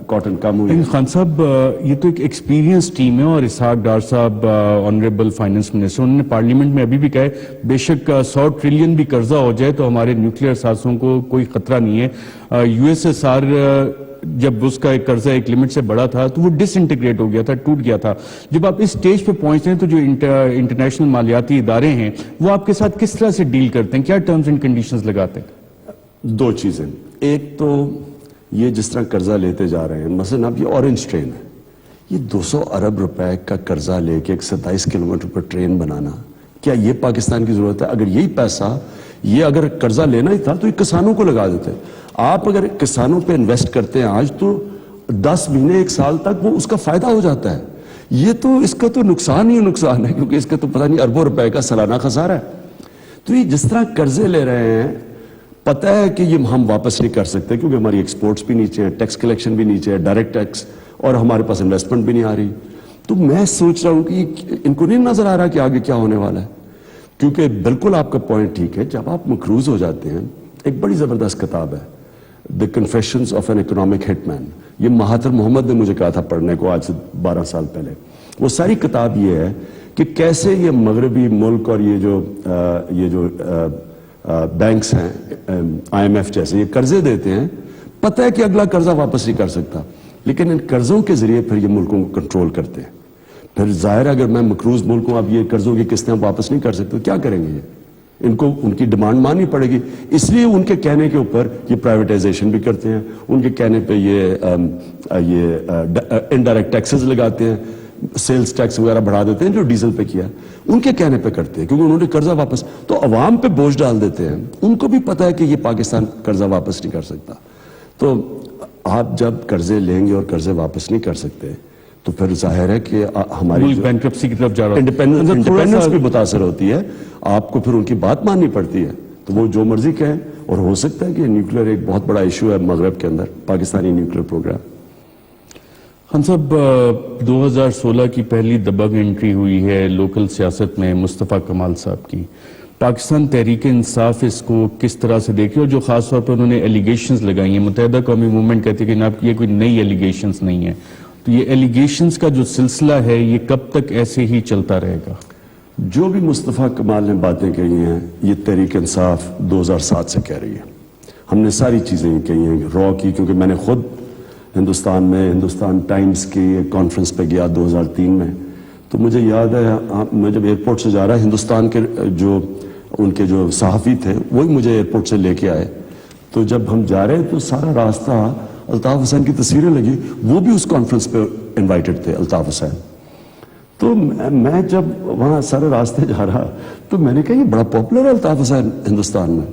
کاٹن کم ہوئی ہے۔ خان صاحب، یہ تو ایک ایکسپیرینس ٹیم ہے اور اسحاق ڈار صاحب آنریبل فائنانس منسٹر، انہوں نے پارلیمنٹ میں ابھی بھی کہا ہے بے شک 100 ٹریلین بھی قرضہ ہو جائے تو ہمارے نیوکلیئر اثاثوں کو کوئی خطرہ نہیں ہے۔ USSR جب اس کا ایک قرضہ ایک لمٹ سے بڑا تھا تو وہ ڈس انٹیگریٹ ہو گیا تھا، ٹوٹ گیا تھا۔ جب آپ اس سٹیج پہ پہنچتے ہیں تو جو انٹرنیشنل مالیاتی ادارے ہیں وہ آپ کے ساتھ کس طرح سے ڈیل کرتے ہیں، کیا ٹرمز اینڈ کنڈیشنز لگاتے ہیں؟ دو چیزیں، ایک تو یہ جس طرح قرضہ لیتے جا رہے ہیں، مثلا اب یہ اورنج ٹرین ہے، یہ 200 ارب روپے کا قرضہ لے کے ایک 27 کلومیٹر پر ٹرین بنانا، کیا یہ پاکستان کی ضرورت ہے؟ اگر یہی پیسہ یہ اگر قرضہ لینا ہی تھا تو یہ کسانوں کو لگا دیتے۔ آپ اگر کسانوں پہ انویسٹ کرتے ہیں آج تو 10 مہینے 1 سال تک وہ اس کا فائدہ ہو جاتا ہے۔ یہ تو اس کا تو نقصان ہی نقصان ہے کیونکہ اس کا تو پتہ نہیں اربوں روپے کا سالانہ خسارہ ہے۔ تو یہ جس طرح قرضے لے رہے ہیں، پتہ ہے کہ یہ ہم واپس نہیں کر سکتے کیونکہ ہماری ایکسپورٹس بھی نیچے ہے، ٹیکس کلیکشن بھی نیچے ہے، ڈائریکٹ ٹیکس، اور ہمارے پاس انویسٹمنٹ بھی نہیں آ رہی۔ تو میں سوچ رہا ہوں کہ ان کو نہیں نظر آ رہا کہ آگے کیا ہونے والا ہے، کیونکہ بالکل آپ کا پوائنٹ ٹھیک ہے، جب آپ مقروض ہو جاتے ہیں۔ ایک بڑی زبردست کتاب ہے دی کنفیشنز آف این اکنامک ہٹ مین، یہ مہاتر محمد نے مجھے کہا تھا پڑھنے کو آج سے 12 سال پہلے۔ وہ ساری کتاب یہ ہے کہ کیسے یہ مغربی ملک اور یہ جو بینکس ہیں IMF جیسے یہ قرضے دیتے ہیں، پتہ ہے کہ اگلا قرضہ واپس نہیں کر سکتا، لیکن ان قرضوں کے ذریعے پھر یہ ملکوں کو کنٹرول کرتے ہیں۔ پھر ظاہر ہے اگر میں مقروض ملک ہوں، اب یہ قرضوں کی قسطیں واپس نہیں کر سکتے تو کیا کریں گے؟ یہ ان کو ان کی ڈیمانڈ ماننی پڑے گی، اس لیے ان کے کہنے کے اوپر یہ پرائیویٹائزیشن بھی کرتے ہیں، ان کے کہنے پہ یہ انڈائریکٹ ٹیکسز لگاتے ہیں، سیلز ٹیکس وغیرہ بڑھا دیتے ہیں جو ڈیزل پہ کیا، ان کے کہنے پہ کرتے ہیں کیونکہ انہوں نے قرضہ واپس، تو عوام پہ بوجھ ڈال دیتے ہیں۔ ان کو بھی پتہ ہے کہ یہ پاکستان قرضہ واپس نہیں کر سکتا، تو آپ جب قرضے لیں گے اور قرضے واپس نہیں کر سکتے تو پھر ظاہر ہے کہ ہماری بینکرپسی کی طرف جا رہا ہے، انڈیپینڈنس بھی متاثر ہوتی ہے، آپ کو پھر ان کی بات ماننی پڑتی ہے، تو وہ جو مرضی کہیں۔ اور ہو سکتا ہے کہ نیوکلیئر ایک بہت بڑا ایشو ہے مغرب کے اندر، پاکستانی نیوکلیئر پروگرام۔ خان صاحب 2016 کی پہلی دبنگ انٹری ہوئی ہے لوکل سیاست میں مصطفیٰ کمال صاحب کی. پاکستان تحریک انصاف اس کو کس طرح سے دیکھی اور جو خاص طور پر انہوں نے ایلیگیشنز لگائی ہیں, متحدہ قومی موومنٹ کہتی ہے کہ جناب یہ کوئی نئی ایلیگیشنز نہیں ہے, تو یہ ایلیگیشنز کا جو سلسلہ ہے یہ کب تک ایسے ہی چلتا رہے گا؟ جو بھی مصطفیٰ کمال نے باتیں کہی ہیں یہ تحریک انصاف 2007 سے کہہ رہی ہے. ہم نے ساری چیزیں کہی ہیں را کی, کیونکہ میں نے خود ہندوستان میں ہندوستان ٹائمز کی ایک کانفرنس پہ گیا 2003 میں, تو مجھے یاد ہے میں جب ایئرپورٹ سے جا رہا ہندوستان کے جو ان کے جو صحافی تھے وہی مجھے ایئرپورٹ سے لے کے آئے, تو جب ہم جا رہے تو سارا راستہ الطاف حسین کی تصویریں لگی, وہ بھی اس کانفرنس پہ انوائٹڈ تھے الطاف حسین. تو میں جب وہاں سارے راستے جا رہا تو میں نے کہا یہ بڑا پاپولر ہے الطاف حسین ہندوستان میں.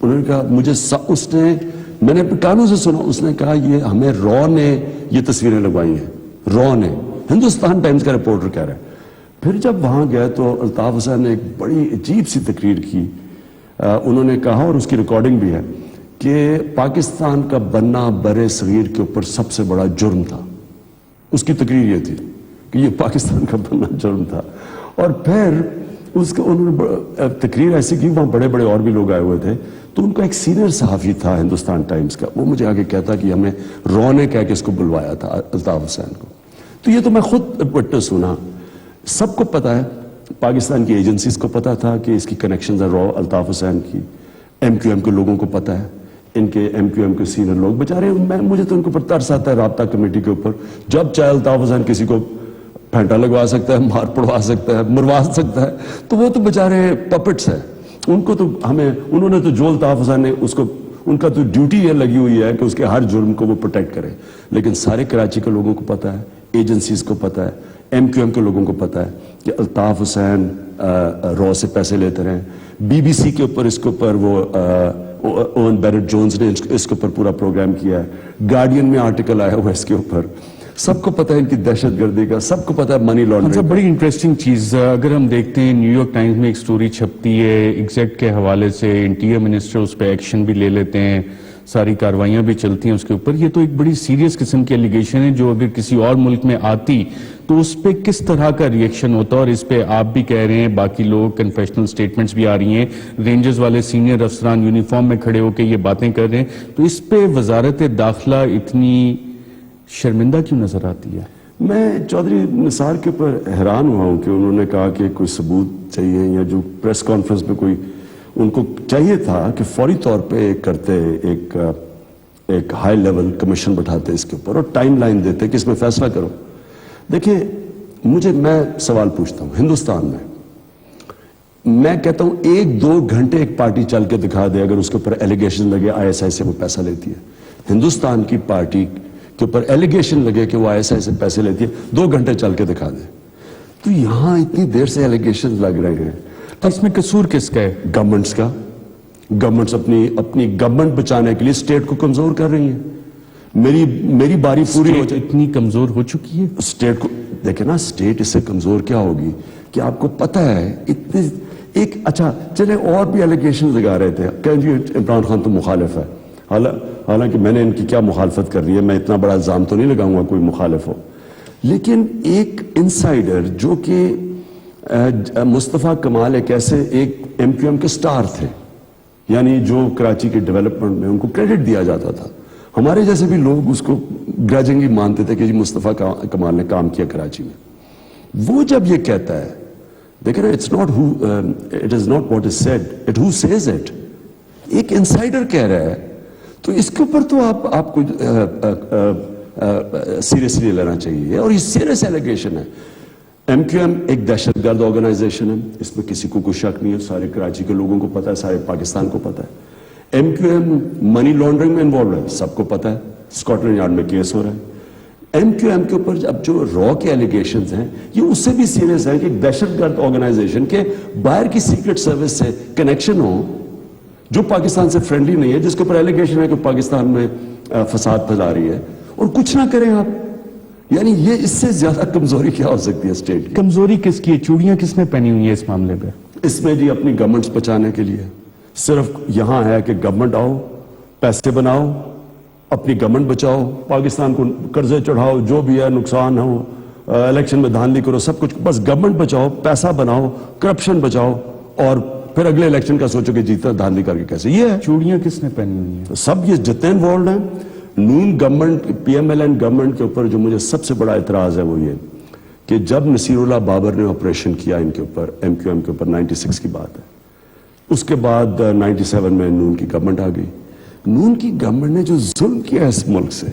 انہوں نے کہا مجھے اس نے, میں نے اپنے کانوں سے سنا, اس نے کہا یہ ہمیں را نے یہ تصویریں لگوائی ہیں, را نے, ہندوستان ٹائمز کا رپورٹر کہہ رہا ہے. پھر جب وہاں گئے تو الطاف حسین نے ایک بڑی عجیب سی تقریر کی. انہوں نے کہا, اور اس کی ریکارڈنگ بھی ہے, کہ پاکستان کا بننا بر صغیر کے اوپر سب سے بڑا جرم تھا. اس کی تقریر یہ تھی کہ یہ پاکستان کا بننا جرم تھا. اور پھر اس کا انہوں نے تقریر ایسی کی, وہاں بڑے بڑے اور بھی لوگ آئے ہوئے تھے, تو ان کا ایک سینئر صحافی تھا ہندوستان ٹائمز کا, وہ مجھے آگے کہتا کہ ہمیں را نے کہہ کے اس کو بلوایا تھا الطاف حسین کو. تو یہ تو میں خود وٹنس سنا, سب کو پتا ہے, پاکستان کی ایجنسیز کو پتا تھا کہ اس کی کنیکشنز ہیں را الطاف حسین کی, ایم کیو ایم کے لوگوں کو پتا ہے, ان کے ایم کیو ایم کے سینئر لوگ بچارے, مجھے تو ان کے اوپر ترس آتا ہے رابطہ کمیٹی کے اوپر. جب چاہے الطاف حسین کسی کو پھینٹا لگوا سکتا ہے, مار پڑوا سکتا ہے, مروا سکتا ہے, تو وہ تو بچارے پپٹس ہیں. ان کو تو ہمیں, انہوں نے تو جو الطاف حسین نے اس کو, ان کا تو ڈیوٹی یہ لگی ہوئی ہے کہ اس کے ہر جرم کو وہ پروٹیکٹ کرے. لیکن سارے کراچی کے لوگوں کو پتا ہے, ایجنسیز کو پتا ہے, ایم کیو ایم کے لوگوں کو پتا ہے کہ الطاف حسین را سے پیسے لیتے رہے. بی بی سی کے اوپر اس کے اوپر وہ اوون بیرٹ جونز نے اس کے اوپر پورا پروگرام کیا ہے. گارڈین میں آرٹیکل آیا ہوا ہے اس کے اوپر. سب کو پتا ہے ان کی دہشت گردی کا, سب کو پتا ہے منی لانڈرنگ. بڑی انٹرسٹنگ چیز, اگر ہم دیکھتے ہیں نیو یارک ٹائمز میں ایک سٹوری چھپتی ہے ایگزیکٹ کے حوالے سے, انٹیریئر منسٹر اس پہ ایکشن بھی لے لیتے ہیں, ساری کاروائیاں بھی چلتی ہیں اس کے اوپر. یہ تو ایک بڑی سیریس قسم کی ایلیگیشن ہے جو اگر کسی اور ملک میں آتی تو اس پہ کس طرح کا ریئیکشن ہوتا, اور اس پہ آپ بھی کہہ رہے ہیں, باقی لوگ کنفیشنل سٹیٹمنٹس بھی آ رہی ہیں, رینجرز والے سینئر افسران یونیفارم میں کھڑے ہو کے یہ باتیں کر رہے ہیں, تو اس پہ وزارت داخلہ اتنی شرمندہ کیوں نظر آتی ہے؟ میں چودھری نثار کے اوپر حیران ہوا ہوں کہ انہوں نے کہا کہ کوئی ثبوت چاہیے, یا جو پریس کانفرنس میں کوئی ان کو چاہیے تھا کہ فوری طور پہ کرتے ایک ہائی لیول کمیشن بٹھاتے اس کے اوپر اور ٹائم لائن دیتے کہ اس میں فیصلہ کرو. دیکھیے میں سوال پوچھتا ہوں, ہندوستان میں کہتا ہوں 1-2 گھنٹے ایک پارٹی چل کے دکھا دے, اگر اس کے اوپر ایلیگیشن لگے آئی ایس آئی سے وہ پیسہ لیتی ہے. ہندوستان کی پارٹی کے اوپر ایلیگیشن لگے کہ وہ آئی ایس آئی سے پیسے لیتی ہے, 2 گھنٹے چل کے دکھا دے. تو یہاں اتنی دیر سے ایلیگیشن لگ رہے ہیں, تو اس میں قصور کس کا ہے؟ گورنمنٹس کا. گورنمنٹس اپنی گورنمنٹ بچانے کے لیے اسٹیٹ کو کمزور کر رہی ہیں. میری باری پوری ہو جائے. اتنی کمزور ہو چکی ہے اسٹیٹ کو, دیکھیں نا اسٹیٹ اس سے کمزور کیا ہوگی کہ آپ کو پتہ ہے اتنے ایک, اچھا چلے اور بھی ایلیگیشن لگا رہے تھے کہ جی عمران خان تو مخالف ہے. حالانکہ میں نے ان کی کیا مخالفت کر رہی ہے, میں اتنا بڑا الزام تو نہیں لگاؤں گا کوئی مخالف ہو. لیکن ایک انسائیڈر جو کہ مصطفیٰ کمال ایک ایسے ایک ایم کیو ایم کے سٹار تھے, یعنی جو کراچی کے ڈیولپمنٹ میں ان کو کریڈٹ دیا جاتا تھا. ہمارے جیسے بھی لوگ اس کو گریجنگلی مانتے تھے کہ جی مصطفیٰ کمال نے کام کیا کراچی میں. وہ جب یہ کہتا ہے, دیکھیں نا, it is not what is said, it who says it. ایک انسائیڈر کہہ رہا ہے, تو اس کے اوپر تو آپ کو سیریسلی لینا چاہیے. اور یہ سیریس ایلیگیشن ہے. ایم کیو ایم ایک دہشت گرد آرگنائزیشن ہے, اس میں کسی کو کوئی شک نہیں ہے, سارے کراچی کے لوگوں کو پتا ہے, سارے پاکستان کو پتا ہے. M Q M money laundering میں انوالو ہے, سب کو پتا ہے, اسکاٹلینڈ یارڈ میں کیس ہو رہا ہے. ایم کیو ایم کے اوپر اب جو را کے ایلیگیشنز ہیں یہ اس سے بھی سیریس ہے کہ ایک دہشت گرد آرگنائزیشن کے باہر کی سیکرٹ سروس سے کنیکشن ہو, جو پاکستان سے فرینڈلی نہیں ہے, جس کے اوپر ایلیگیشن ہے کہ پاکستان میں فساد پھیلا رہی ہے, اور کچھ نہ کریں آپ. یعنی یہ اس سے زیادہ کمزوری کیا ہو سکتی ہے اسٹیٹ کی؟ کمزوری کس کی ہے؟ چوڑیاں کس نے پہنی ہوئی ہیں اس معاملے پہ؟ اس میں جی اپنی گورنمنٹس بچانے کے لیے صرف یہاں ہے کہ گورنمنٹ آؤ, پیسے بناؤ, اپنی گورنمنٹ بچاؤ, پاکستان کو قرضے چڑھاؤ, جو بھی ہے نقصان ہو, الیکشن میں دھاندلی کرو, سب کچھ, بس گورنمنٹ بچاؤ, پیسہ بناؤ, کرپشن بچاؤ, اور پھر اگلے الیکشن کا سوچو کہ جیتا دھاندلی کر کے کیسے. یہ ہے چوڑیاں کس نے پہنی ہوئی ہیں؟ سب یہ جتنے انوالوڈ ہیں. Non government, P M L N government کے اوپر جو مجھے سب سے بڑا اعتراض ہے وہ یہ کہ جب نصیر اللہ بابر نے آپریشن کیا ان کے اوپر, ایم کیو ایم کے اوپر, 96 کی بات ہے, اس کے بعد 97 میں نون کی گورنمنٹ آ گئی. نون کی گورنمنٹ نے جو ظلم کیا اس ملک سے,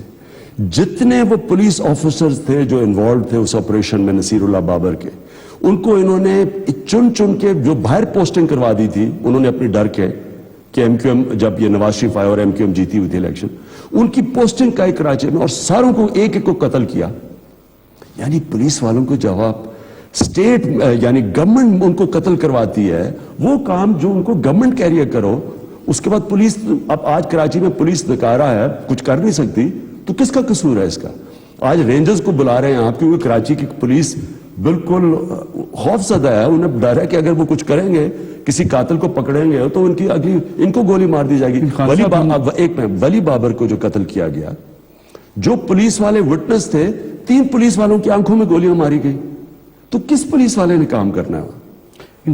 جتنے وہ پولیس آفیسرز تھے جو انوالوڈ تھے اس آپریشن میں نصیر اللہ بابر کے, ان کو انہوں نے چن چن کے جو باہر پوسٹنگ کروا دی تھی, انہوں نے اپنی ڈر کے کہ ایم کیو ایم, جب یہ نواز شریف آئے اور ایم کیو ایم جیتی ہوئی تھی الیکشن, ان کی پوسٹنگ کا کراچی میں, اور ساروں کو ایک ایک کو قتل کیا. یعنی پولیس والوں کو جب آپ اسٹیٹ یعنی گورنمنٹ ان کو قتل کرواتی ہے, وہ کام جو ان کو گورنمنٹ کیریئر کرو, اس کے بعد پولیس, اب آج کراچی میں پولیس نکارا ہے, کچھ کر نہیں سکتی, تو کس کا قصور ہے اس کا؟ آج رینجرز کو بلا رہے ہیں آپ, کیونکہ کراچی کی پولیس بالکل خوف زدہ ہے, انہیں ڈر ہے کہ اگر وہ کچھ کریں گے, کسی قاتل کو پکڑیں گے تو ان کی اگلی, ان کو گولی مار دی جائے گی. ولی بابر کو جو قتل کیا گیا, جو پولیس والے وٹنس تھے, 3 پولیس والوں کی آنکھوں میں گولیاں ماری گئی, تو کس پولیس والے نے کام کرنا ہے؟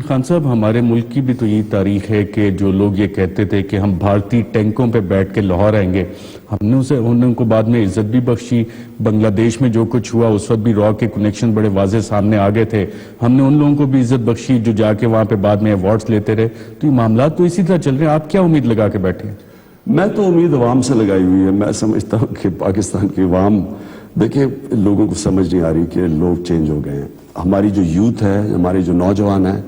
خان صاحب, ہمارے ملک کی بھی تو یہی تاریخ ہے کہ جو لوگ یہ کہتے تھے کہ ہم بھارتی ٹینکوں پہ بیٹھ کے لاہور آئیں گے, ہم نے ان کو بعد میں عزت بھی بخشی. بنگلہ دیش میں جو کچھ ہوا اس وقت بھی را کے کنیکشن بڑے واضح سامنے آ گئے تھے, ہم نے ان لوگوں کو بھی عزت بخشی جو جا کے وہاں پہ بعد میں ایوارڈز لیتے رہے. تو یہ معاملات تو اسی طرح چل رہے ہیں, آپ کیا امید لگا کے بیٹھے ہیں؟ میں تو امید عوام سے لگائی ہوئی ہے. میں سمجھتا ہوں کہ پاکستان کی عوام, دیکھیں لوگوں کو سمجھ نہیں آ رہی کہ لوگ چینج ہو گئے ہیں. ہماری جو یوتھ ہے, ہمارے جو نوجوان ہیں,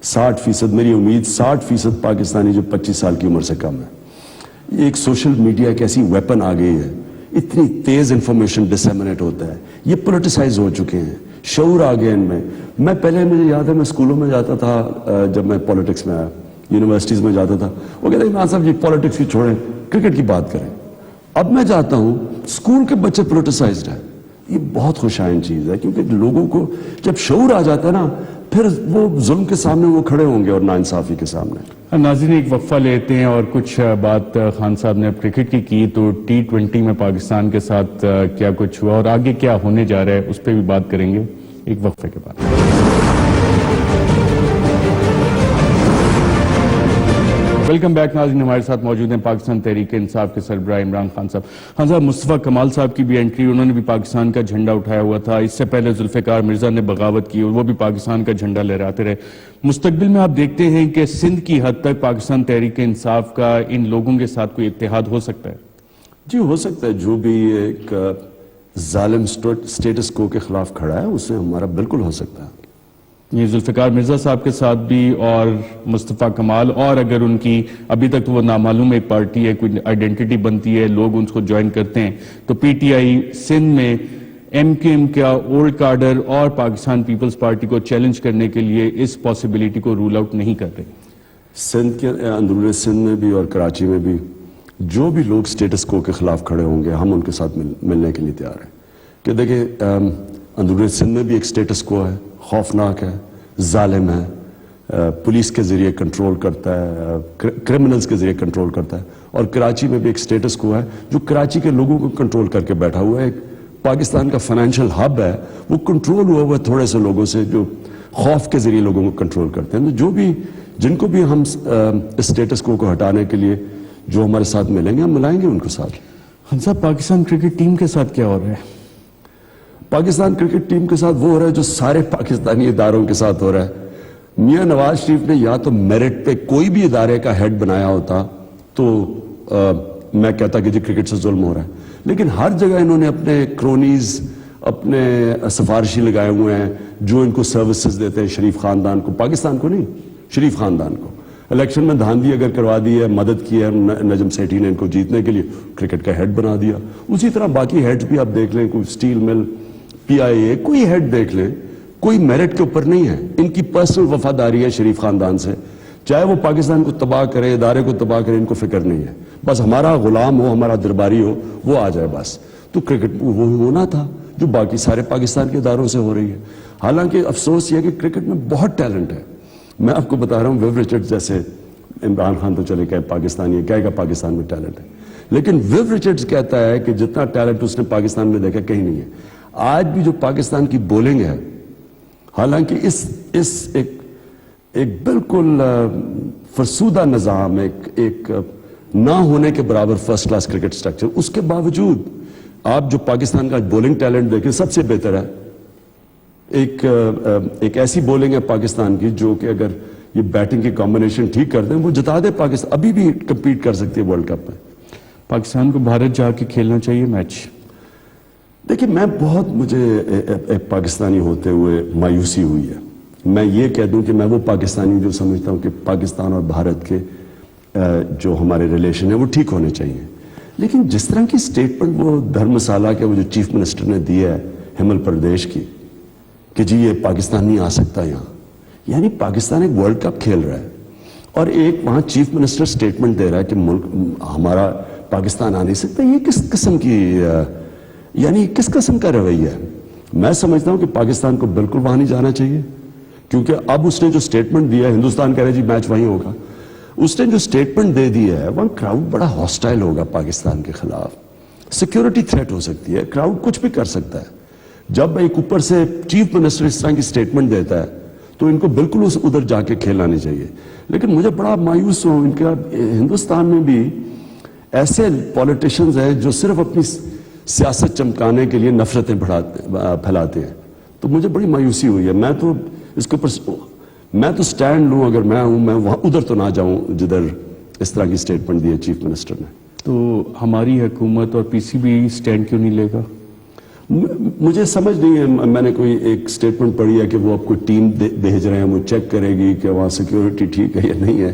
60%, میری امید 60% پاکستانی جو 25 سال کی عمر سے کم ہے. یہ ایک سوشل میڈیا ایک ایسی ویپن آ گئی ہے, اتنی تیز انفارمیشن ڈسیمنیٹ ہوتا ہے, یہ پولیٹیسائز ہو چکے ہیں, شعور آ گیا ان میں. میں پہلے, مجھے یاد ہے میں اسکولوں میں جاتا تھا, جب میں پالیٹکس میں آیا, یونیورسٹیز میں جاتا تھا, وہ کہتے ہیں عمران صاحب جی پالیٹکس کی چھوڑیں, کرکٹ کی بات کریں. اب میں جاتا ہوں, اسکول کے بچے پولیٹیسائزڈ ہیں. یہ بہت خوشائن چیز ہے, کیونکہ لوگوں کو جب شعور آ جاتا ہے نا, پھر وہ ظلم کے سامنے وہ کھڑے ہوں گے اور ناانصافی کے سامنے. ناظرین, ایک وقفہ لیتے ہیں اور کچھ بات خان صاحب نے کرکٹ کی تو T20 میں پاکستان کے ساتھ کیا کچھ ہوا اور آگے کیا ہونے جا رہا ہے اس پہ بھی بات کریں گے ایک وقفے کے بعد. ویلکم بیک ناظرین, ہمارے ساتھ موجود ہیں پاکستان تحریک انصاف کے سربراہ عمران خان صاحب. خان صاحب, مصطفیٰ کمال صاحب کی بھی انٹری, انہوں نے بھی پاکستان کا جھنڈا اٹھایا ہوا تھا. اس سے پہلے ذوالفقار مرزا نے بغاوت کی اور وہ بھی پاکستان کا جھنڈا لہراتے رہے. مستقبل میں آپ دیکھتے ہیں کہ سندھ کی حد تک پاکستان تحریک انصاف کا ان لوگوں کے ساتھ کوئی اتحاد ہو سکتا ہے؟ جی ہو سکتا ہے. جو بھی ایک ظالم سٹیٹس کو کے خلاف کھڑا ہے, اس سے ہمارا بالکل ہو سکتا ہے. یہ ذوالفقار مرزا صاحب کے ساتھ بھی اور مصطفیٰ کمال, اور اگر ان کی ابھی تک تو وہ نامعلوم ایک پارٹی ہے, کوئی آئیڈینٹی بنتی ہے, لوگ ان کو جوائن کرتے ہیں, تو پی ٹی آئی سندھ میں ایم کیو ایم کا اولڈ کارڈر اور پاکستان پیپلز پارٹی کو چیلنج کرنے کے لیے اس پاسبلٹی کو رول آؤٹ نہیں کرتے. سندھ کے اندرون سندھ میں بھی اور کراچی میں بھی جو بھی لوگ سٹیٹس کو کے خلاف کھڑے ہوں گے, ہم ان کے ساتھ ملنے کے لیے تیار ہیں. کہ دیکھیں اندرون سندھ میں بھی ایک سٹیٹس کو ہے, خوفناک ہے, ظالم ہے, پولیس کے ذریعے کنٹرول کرتا ہے, کرمنلز کے ذریعے کنٹرول کرتا ہے. اور کراچی میں بھی ایک سٹیٹس کو ہے جو کراچی کے لوگوں کو کنٹرول کر کے بیٹھا ہوا ہے. ایک پاکستان کا فائنینشیل ہب ہے, وہ کنٹرول ہوا ہے تھوڑے سے لوگوں سے جو خوف کے ذریعے لوگوں کو کنٹرول کرتے ہیں. جو بھی جن کو بھی ہم سٹیٹس کو ہٹانے کے لیے جو ہمارے ساتھ ملیں گے, ہم ملائیں گے ان کو ساتھ. خان صاحب, پاکستان کرکٹ ٹیم کے ساتھ کیا ہو رہا ہے؟ پاکستان کرکٹ ٹیم کے ساتھ وہ ہو رہا ہے جو سارے پاکستانی اداروں کے ساتھ ہو رہا ہے. میاں نواز شریف نے یا تو میرٹ پہ کوئی بھی ادارے کا ہیڈ بنایا ہوتا تو میں کہتا کہ جی کرکٹ سے ظلم ہو رہا ہے, لیکن ہر جگہ انہوں نے اپنے کرونیز, اپنے سفارشی لگائے ہوئے ہیں جو ان کو سروسز دیتے ہیں شریف خاندان کو, پاکستان کو نہیں, شریف خاندان کو. الیکشن میں دھاندلی اگر کروا دی ہے, مدد کی ہے نجم سیٹھی نے ان کو جیتنے کے لیے, کرکٹ کا ہیڈ بنا دیا. اسی طرح باقی ہیڈز بھی آپ دیکھ لیں, کوئی اسٹیل مل, پی آئی اے, کوئی ہیڈ دیکھ لیں, کوئی میرٹ کے اوپر نہیں ہے. ان کی پرسنل وفاداری ہے شریف خاندان سے, چاہے وہ پاکستان کو تباہ کرے, ادارے کو تباہ کرے, ان کو فکر نہیں ہے. بس ہمارا غلام ہو, ہمارا درباری ہو, وہ آ جائے بس. تو کرکٹ وہ ہونا تھا جو باقی سارے پاکستان کے اداروں سے ہو رہی ہے. حالانکہ افسوس یہ ہے کہ کرکٹ میں بہت ٹیلنٹ ہے. میں آپ کو بتا رہا ہوں, ویو رچرڈ جیسے, عمران خان تو چلے گئے پاکستانی ہے, کہے گا پاکستان میں ٹیلنٹ ہے, لیکن ویو رچرڈز کہتا ہے کہ جتنا ٹیلنٹ اس نے پاکستان میں دیکھا کہیں نہیں ہے. آج بھی جو پاکستان کی بولنگ ہے، حالانکہ اس ایک بالکل فرسودہ نظام، ایک نہ ہونے کے برابر فرسٹ کلاس کرکٹ سٹرکچر، اس کے باوجود آپ جو پاکستان کا بولنگ ٹیلنٹ دیکھیں سب سے بہتر ہے. ایک ایسی بولنگ ہے پاکستان کی جو کہ اگر یہ بیٹنگ کی کمبینیشن ٹھیک کر دیں وہ جتا دے پاکستان، ابھی بھی کمپیٹ کر سکتی ہے ورلڈ کپ میں. پاکستان کو بھارت جا کے کھیلنا چاہیے میچ. دیکھیں مجھے ایک پاکستانی ہوتے ہوئے مایوسی ہوئی ہے. میں یہ کہہ دوں کہ میں وہ پاکستانی جو سمجھتا ہوں کہ پاکستان اور بھارت کے جو ہمارے ریلیشن ہیں وہ ٹھیک ہونے چاہیے. لیکن جس طرح کی سٹیٹمنٹ وہ دھرمسالہ کے وہ جو چیف منسٹر نے دیا ہے ہمل پردیش کی کہ جی یہ پاکستان نہیں آ سکتا یہاں، یعنی پاکستان ایک ورلڈ کپ کھیل رہا ہے اور ایک وہاں چیف منسٹر سٹیٹمنٹ دے رہا ہے کہ ملک ہمارا پاکستان آ نہیں سکتا. یہ کس قسم کا رویہ ہے؟ میں سمجھتا ہوں کہ پاکستان کو بالکل وہاں نہیں جانا چاہیے، کیونکہ اب اس نے جو سٹیٹمنٹ دیا ہے، ہندوستان کہہ رہے جی میچ وہیں ہوگا، اس نے جو سٹیٹمنٹ دے دیا ہے وہاں کراؤڈ بڑا ہاسٹائل ہوگا پاکستان کے خلاف، سیکیورٹی تھریٹ ہو سکتی ہے، کراؤڈ کچھ بھی کر سکتا ہے. جب ایک اوپر سے چیف منسٹر اس طرح کی سٹیٹمنٹ دیتا ہے تو ان کو بالکل ادھر جا کے کھیلنا نہیں چاہیے. لیکن مجھے بڑا مایوس ہوں ان کا، ہندوستان میں بھی ایسے پولیٹیشنز ہیں جو صرف اپنی سیاست چمکانے کے لیے نفرتیں پھیلاتے ہیں. تو مجھے بڑی مایوسی ہوئی ہے. میں تو اس کے اوپر میں تو سٹینڈ لوں، اگر میں ہوں میں وہاں ادھر تو نہ جاؤں جدھر اس طرح کی سٹیٹمنٹ دی ہے چیف منسٹر نے. تو ہماری حکومت اور پی سی بی سٹینڈ کیوں نہیں لے گا؟ مجھے سمجھ نہیں ہے. میں نے کوئی ایک سٹیٹمنٹ پڑھی ہے کہ وہ آپ کو ٹیم بھیج رہے ہیں، وہ چیک کرے گی کہ وہاں سیکیورٹی ٹھیک ہے یا نہیں ہے.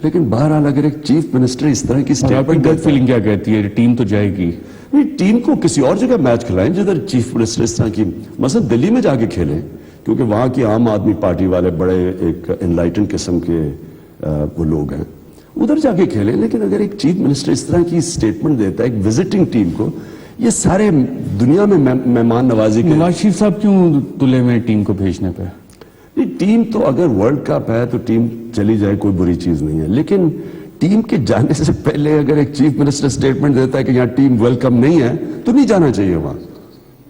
لیکن بہرحال اگر ایک چیف منسٹر اس طرح کی سٹیٹمنٹ، گٹ فیلنگ کیا کہتی ہے؟ ٹیم تو جائے گی. نہیں، ٹیم کو کسی اور جگہ میچ کھلائیں جدھر چیف منسٹر اس طرح کی، مثلا دلی میں جا کے کھیلیں، کیونکہ وہاں کی عام آدمی پارٹی والے بڑے ایک انلائٹن قسم کے وہ لوگ ہیں، ادھر جا کے کھیلیں. لیکن اگر ایک چیف منسٹر اس طرح کی سٹیٹمنٹ دیتا ہے ایک وزٹنگ ٹیم کو، یہ سارے دنیا میں مہمان نوازی کے، نواز شریف صاحب کیوں تلے میں ٹیم کو بھیجنے پہ؟ ٹیم تو اگر ورلڈ کپ ہے تو ٹیم چلی جائے، کوئی بری چیز نہیں ہے. لیکن ٹیم کے جانے سے پہلے اگر ایک چیف منسٹر سٹیٹمنٹ دیتا ہے کہ یہاں ٹیم ویلکم نہیں ہے تو نہیں جانا چاہیے وہاں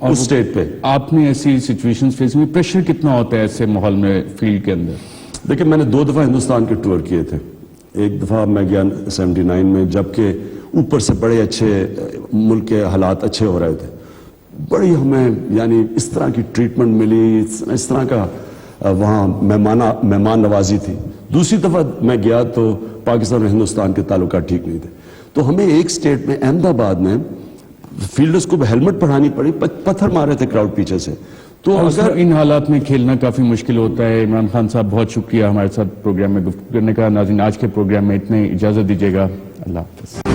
اس اسٹیٹ پہ. آپ نے ایسی سچویشن فیس میں پریشر کتنا ہوتا ہے ایسے ماحول میں فیلڈ کے اندر؟ دیکھیں میں نے 2 دفعہ ہندوستان کے ٹور کیے تھے. ایک دفعہ میں گیا 79 میں، جبکہ اوپر سے بڑے اچھے ملک کے حالات اچھے ہو رہے تھے، بڑی ہمیں یعنی اس طرح کی ٹریٹمنٹ ملی، اس طرح کا وہاں مہمان نوازی تھی. دوسری دفعہ میں گیا تو پاکستان اور ہندوستان کے تعلقات ٹھیک نہیں تھے. تو ہمیں ایک سٹیٹ میں احمد آباد میں فیلڈرز کو ہیلمٹ پڑھانی پڑی، پتھر مارے تھے کراؤڈ پیچھے سے. تو اگر ان حالات میں کھیلنا کافی مشکل ہوتا ہے. عمران خان صاحب بہت شکریہ ہمارے ساتھ پروگرام میں گفتگو کرنے کا. ناظرین آج کے پروگرام میں اتنے اجازت دیجیے گا. اللہ حافظ.